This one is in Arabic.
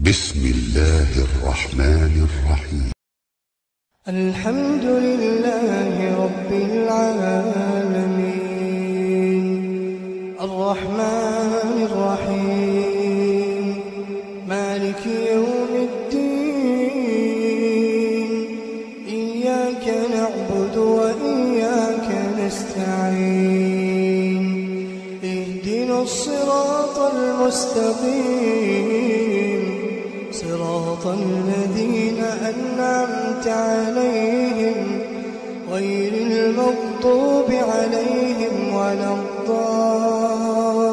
بسم الله الرحمن الرحيم. الحمد لله رب العالمين الرحمن الرحيم مالك يوم الدين إياك نعبد وإياك نستعين اهدنا الصراط المستقيم صراط الذين أنعمت عليهم غير المغضوب عليهم ولا الضالين.